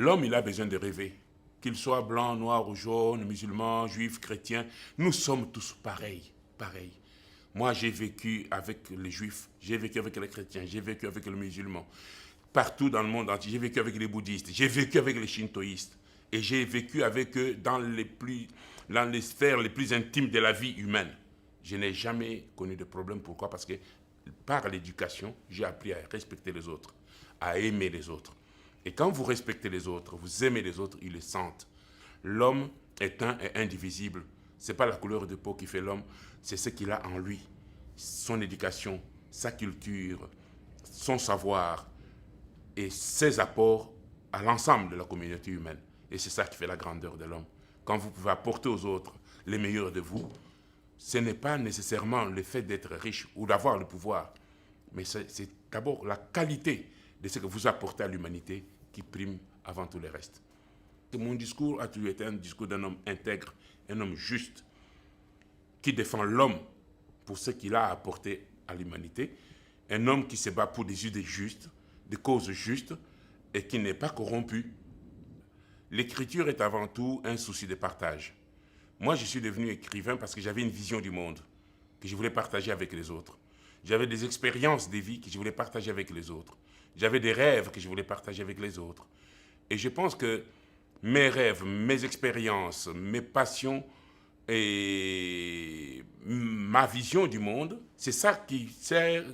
L'homme, il a besoin de rêver. Qu'il soit blanc, noir ou jaune, musulman, juif, chrétien, nous sommes tous pareils, pareils. Moi, j'ai vécu avec les juifs, j'ai vécu avec les chrétiens, j'ai vécu avec les musulmans. Partout dans le monde entier, j'ai vécu avec les bouddhistes, j'ai vécu avec les shintoïstes. Et j'ai vécu avec eux dans les sphères les plus intimes de la vie humaine. Je n'ai jamais connu de problème. Pourquoi? Parce que par l'éducation, j'ai appris à respecter les autres, à aimer les autres. Et quand vous respectez les autres, vous aimez les autres, ils le sentent. L'homme est un et indivisible. Ce n'est pas la couleur de peau qui fait l'homme, c'est ce qu'il a en lui. Son éducation, sa culture, son savoir et ses apports à l'ensemble de la communauté humaine. Et c'est ça qui fait la grandeur de l'homme. Quand vous pouvez apporter aux autres les meilleurs de vous, ce n'est pas nécessairement le fait d'être riche ou d'avoir le pouvoir, mais c'est d'abord la qualité de ce que vous apportez à l'humanité qui prime avant tout le reste. Mon discours a toujours été un discours d'un homme intègre, un homme juste, qui défend l'homme pour ce qu'il a apporté à l'humanité, un homme qui se bat pour des idées justes, des causes justes, et qui n'est pas corrompu. L'écriture est avant tout un souci de partage. Moi, je suis devenu écrivain parce que j'avais une vision du monde que je voulais partager avec les autres. J'avais des expériences de vie que je voulais partager avec les autres. J'avais des rêves que je voulais partager avec les autres. Et je pense que mes rêves, mes expériences, mes passions et ma vision du monde, c'est ça qui sert,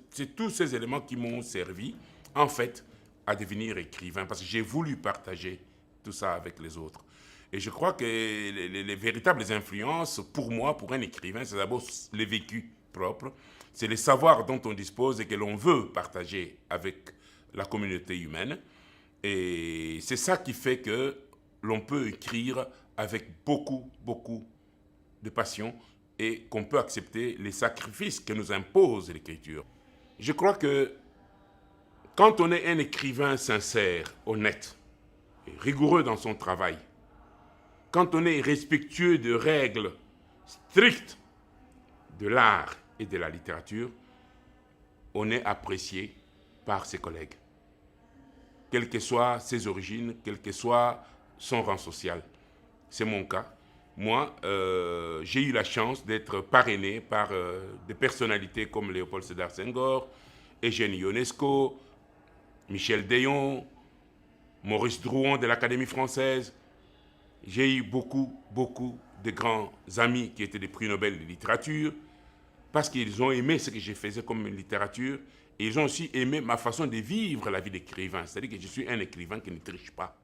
c'est tous ces éléments qui m'ont servi, en fait, à devenir écrivain, parce que j'ai voulu partager tout ça avec les autres. Et je crois que les véritables influences, pour moi, pour un écrivain, c'est d'abord le vécu propre, c'est les savoirs dont on dispose et que l'on veut partager avec la communauté humaine. Et c'est ça qui fait que l'on peut écrire avec beaucoup, beaucoup de passion et qu'on peut accepter les sacrifices que nous impose l'écriture. Je crois que quand on est un écrivain sincère, honnête et rigoureux dans son travail, quand on est respectueux de règles strictes de l'art et de la littérature, on est apprécié par ses collègues, quelles que soient ses origines, quel que soit son rang social. C'est mon cas. Moi, j'ai eu la chance d'être parrainé par des personnalités comme Léopold Sédar Senghor, Eugène Ionesco, Michel Deyon, Maurice Drouin de l'Académie française. J'ai eu beaucoup, beaucoup de grands amis qui étaient des prix Nobel de littérature parce qu'ils ont aimé ce que je faisais comme littérature et ils ont aussi aimé ma façon de vivre la vie d'écrivain. C'est-à-dire que je suis un écrivain qui ne triche pas.